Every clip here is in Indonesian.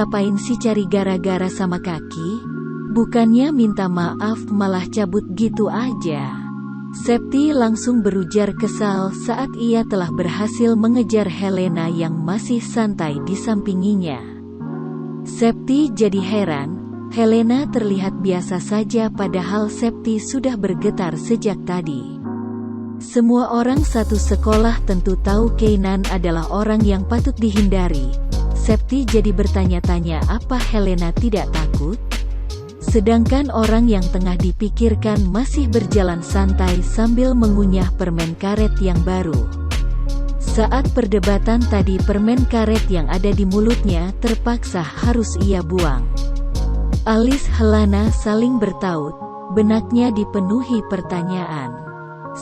ngapain sih cari gara-gara sama Kaki? Bukannya minta maaf malah cabut gitu aja. Septi langsung berujar kesal saat ia telah berhasil mengejar Helena yang masih santai di sampinginya. Septi jadi heran, Helena terlihat biasa saja padahal Septi sudah bergetar sejak tadi. Semua orang satu sekolah tentu tahu Keinan adalah orang yang patut dihindari. Septi jadi bertanya-tanya apa Helena tidak takut? Sedangkan orang yang tengah dipikirkan masih berjalan santai sambil mengunyah permen karet yang baru. Saat perdebatan tadi permen karet yang ada di mulutnya terpaksa harus ia buang. Alis Helena saling bertaut, benaknya dipenuhi pertanyaan.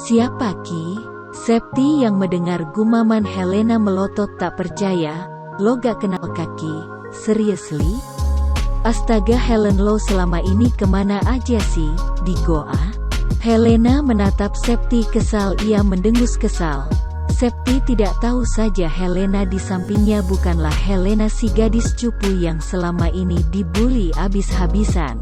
Siapa Ki? Septi yang mendengar gumaman Helena melotot tak percaya. Lo gak kenal Kaki? Seriously? Astaga Helen lo selama ini kemana aja sih? Di goa? Helena menatap Septi kesal, ia mendengus kesal. Septi tidak tahu saja Helena di sampingnya bukanlah Helena si gadis cupu yang selama ini dibully abis-habisan.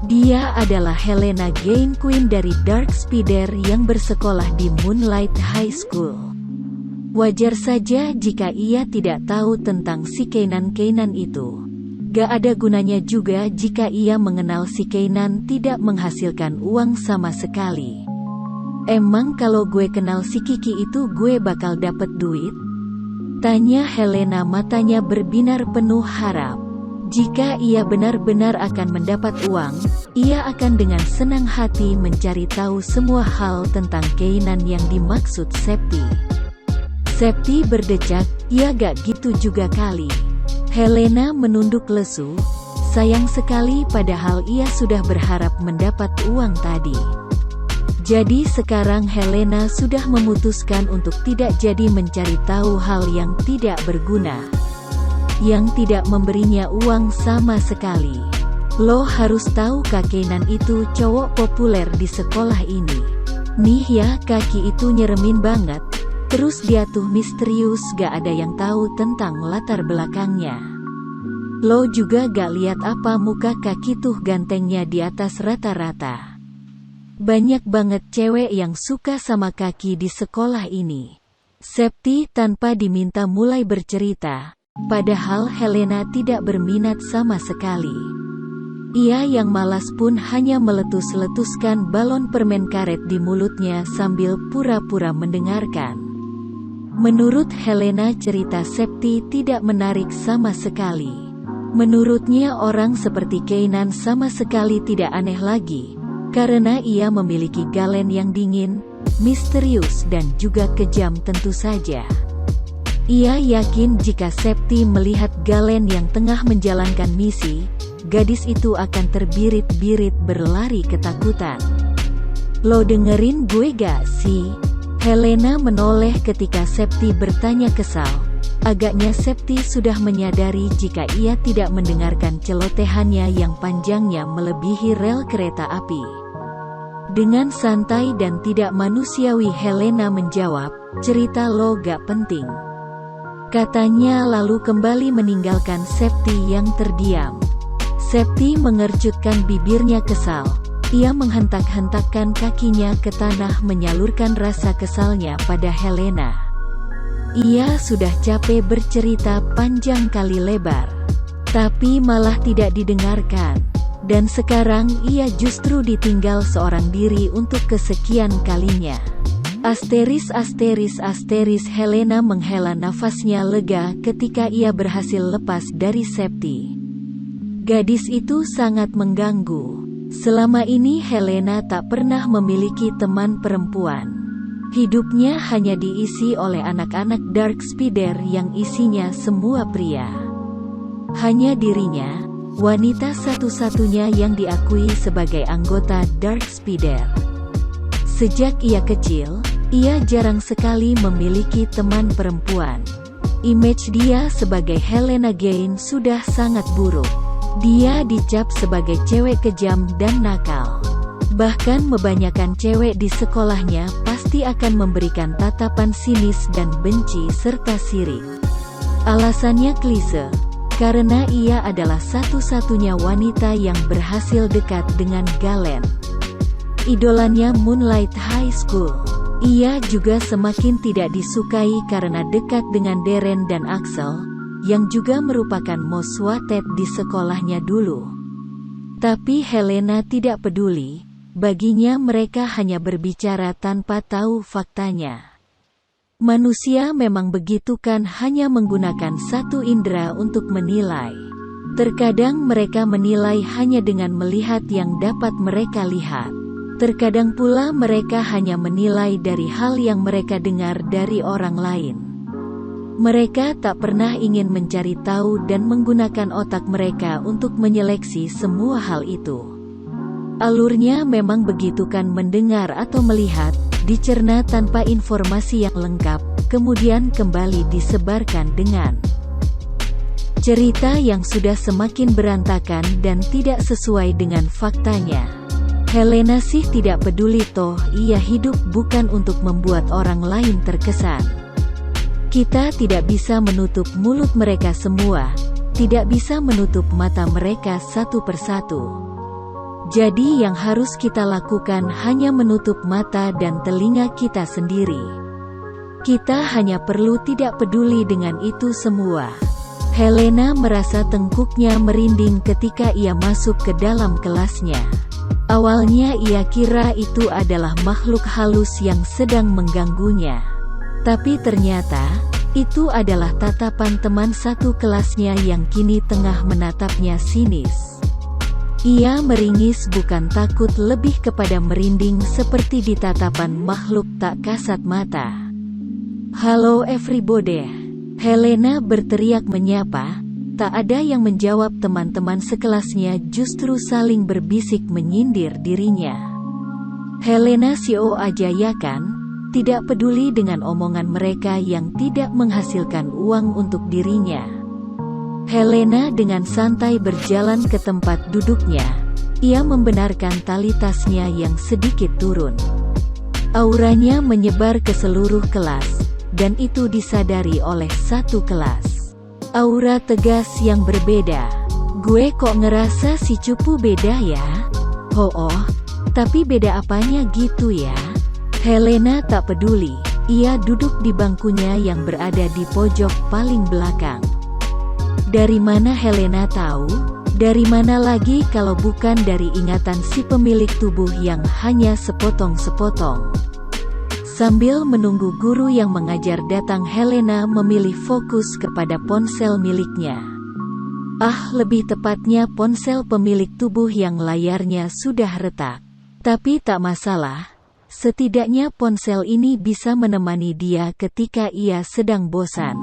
Dia adalah Helena Gain Queen dari Dark Spider yang bersekolah di Moonlight High School. Wajar saja jika ia tidak tahu tentang si Keinan itu. Gak ada gunanya juga jika ia mengenal si Keinan tidak menghasilkan uang sama sekali. Emang kalau gue kenal si Kiki itu gue bakal dapet duit? Tanya Helena, matanya berbinar penuh harap. Jika ia benar-benar akan mendapat uang, ia akan dengan senang hati mencari tahu semua hal tentang Keinan yang dimaksud Septi. Septi berdecak, ya gak gitu juga kali. Helena menunduk lesu, sayang sekali padahal ia sudah berharap mendapat uang tadi. Jadi sekarang Helena sudah memutuskan untuk tidak jadi mencari tahu hal yang tidak berguna. Yang tidak memberinya uang sama sekali. Lo harus tahu Kak Keinan itu cowok populer di sekolah ini. Nih ya, Kaki itu nyeremin banget. Terus dia tuh misterius, gak ada yang tahu tentang latar belakangnya. Lo juga gak lihat apa muka Kaki tuh gantengnya di atas rata-rata. Banyak banget cewek yang suka sama Kaki di sekolah ini. Septi tanpa diminta mulai bercerita, padahal Helena tidak berminat sama sekali. Ia yang malas pun hanya meletus-letuskan balon permen karet di mulutnya sambil pura-pura mendengarkan. Menurut Helena cerita Septi tidak menarik sama sekali. Menurutnya orang seperti Keinan sama sekali tidak aneh lagi, karena ia memiliki galen yang dingin, misterius dan juga kejam tentu saja. Ia yakin jika Septi melihat galen yang tengah menjalankan misi, gadis itu akan terbirit-birit berlari ketakutan. Lo dengerin gue gak sih? Helena menoleh ketika Septi bertanya kesal. Agaknya Septi sudah menyadari jika ia tidak mendengarkan celotehannya yang panjangnya melebihi rel kereta api. Dengan santai dan tidak manusiawi Helena menjawab, cerita lo gak penting. Katanya lalu kembali meninggalkan Septi yang terdiam. Septi mengercutkan bibirnya kesal. Ia menghentak-hentakkan kakinya ke tanah menyalurkan rasa kesalnya pada Helena. Ia sudah capek bercerita panjang kali lebar, tapi malah tidak didengarkan. Dan sekarang ia justru ditinggal seorang diri untuk kesekian kalinya. Asteris Helena menghela nafasnya lega ketika ia berhasil lepas dari Septi. Gadis itu sangat mengganggu. Selama ini Helena tak pernah memiliki teman perempuan. Hidupnya hanya diisi oleh anak-anak Dark Spider yang isinya semua pria. Hanya dirinya, wanita satu-satunya yang diakui sebagai anggota Dark Spider. Sejak ia kecil, ia jarang sekali memiliki teman perempuan. Image dia sebagai Helena Gain sudah sangat buruk. Dia dicap sebagai cewek kejam dan nakal. Bahkan kebanyakan cewek di sekolahnya pasti akan memberikan tatapan sinis dan benci serta sirik. Alasannya klise. karena ia adalah satu-satunya wanita yang berhasil dekat dengan Galen, idolanya Moonlight High School. Ia juga semakin tidak disukai karena dekat dengan Darren dan Axel, yang juga merupakan most wanted di sekolahnya dulu. Tapi Helena tidak peduli, baginya mereka hanya berbicara tanpa tahu faktanya. Manusia memang begitu kan, hanya menggunakan satu indera untuk menilai. Terkadang mereka menilai hanya dengan melihat yang dapat mereka lihat. Terkadang pula mereka hanya menilai dari hal yang mereka dengar dari orang lain. Mereka tak pernah ingin mencari tahu dan menggunakan otak mereka untuk menyeleksi semua hal itu. Alurnya memang begitu kan, mendengar atau melihat, dicerna tanpa informasi yang lengkap, kemudian kembali disebarkan dengan cerita yang sudah semakin berantakan dan tidak sesuai dengan faktanya. Helena sih tidak peduli, toh ia hidup bukan untuk membuat orang lain terkesan. Kita tidak bisa menutup mulut mereka semua, tidak bisa menutup mata mereka satu persatu. Jadi yang harus kita lakukan hanya menutup mata dan telinga kita sendiri. Kita hanya perlu tidak peduli dengan itu semua. Helena merasa tengkuknya merinding ketika ia masuk ke dalam kelasnya. Awalnya ia kira itu adalah makhluk halus yang sedang mengganggunya. Tapi ternyata, itu adalah tatapan teman satu kelasnya yang kini tengah menatapnya sinis. Ia meringis, bukan takut, lebih kepada merinding seperti di tatapan makhluk tak kasat mata. "Halo everybody!" Helena berteriak menyapa. Tak ada yang menjawab. Teman-teman sekelasnya justru saling berbisik menyindir dirinya. Helena CEO aja ya kan? Tidak peduli dengan omongan mereka yang tidak menghasilkan uang untuk dirinya. Helena dengan santai berjalan ke tempat duduknya. Ia membenarkan tali tasnya yang sedikit turun. Auranya menyebar ke seluruh kelas, dan itu disadari oleh satu kelas. Aura tegas yang berbeda. "Gue kok ngerasa si cupu beda ya?" "Oh, tapi beda apanya gitu ya?" Helena tak peduli. Ia duduk di bangkunya yang berada di pojok paling belakang. Dari mana Helena tahu? Dari mana lagi kalau bukan dari ingatan si pemilik tubuh yang hanya sepotong-sepotong. Sambil menunggu guru yang mengajar datang, Helena memilih fokus kepada ponsel miliknya. Lebih tepatnya ponsel pemilik tubuh yang layarnya sudah retak. Tapi tak masalah, setidaknya ponsel ini bisa menemani dia ketika ia sedang bosan.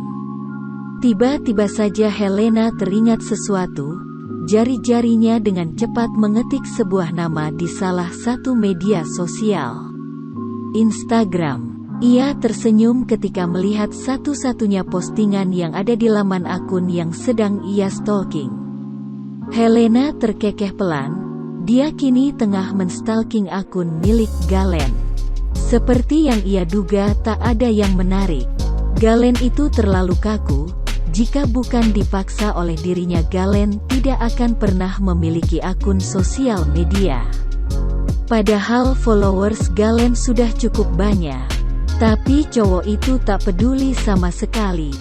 Tiba-tiba saja Helena teringat sesuatu. Jari-jarinya dengan cepat mengetik sebuah nama di salah satu media sosial. Instagram. Ia tersenyum ketika melihat satu-satunya postingan yang ada di laman akun yang sedang ia stalking. Helena terkekeh pelan. Dia kini tengah menstalking akun milik Galen. Seperti yang ia duga, tak ada yang menarik. Galen itu terlalu kaku. Jika bukan dipaksa oleh dirinya, Galen tidak akan pernah memiliki akun sosial media. Padahal followers Galen sudah cukup banyak. Tapi cowok itu tak peduli sama sekali.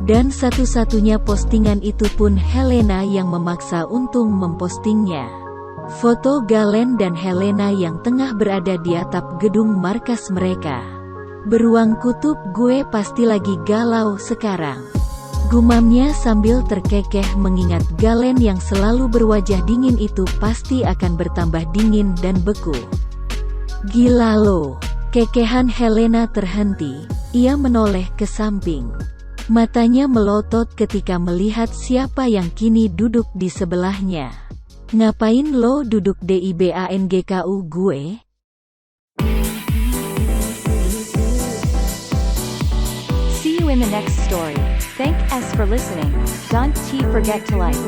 Dan satu-satunya postingan itu pun Helena yang memaksa untuk mempostingnya. Foto Galen dan Helena yang tengah berada di atap gedung markas mereka. "Beruang kutub, gue pasti lagi galau sekarang," gumamnya sambil terkekeh mengingat Galen yang selalu berwajah dingin itu pasti akan bertambah dingin dan beku. "Gila lo!" Kekehan Helena terhenti. Ia menoleh ke samping. Matanya melotot ketika melihat siapa yang kini duduk di sebelahnya. "Ngapain lo duduk di BANGKU gue?" See you in the next story. Thank us for listening. Don't forget to like.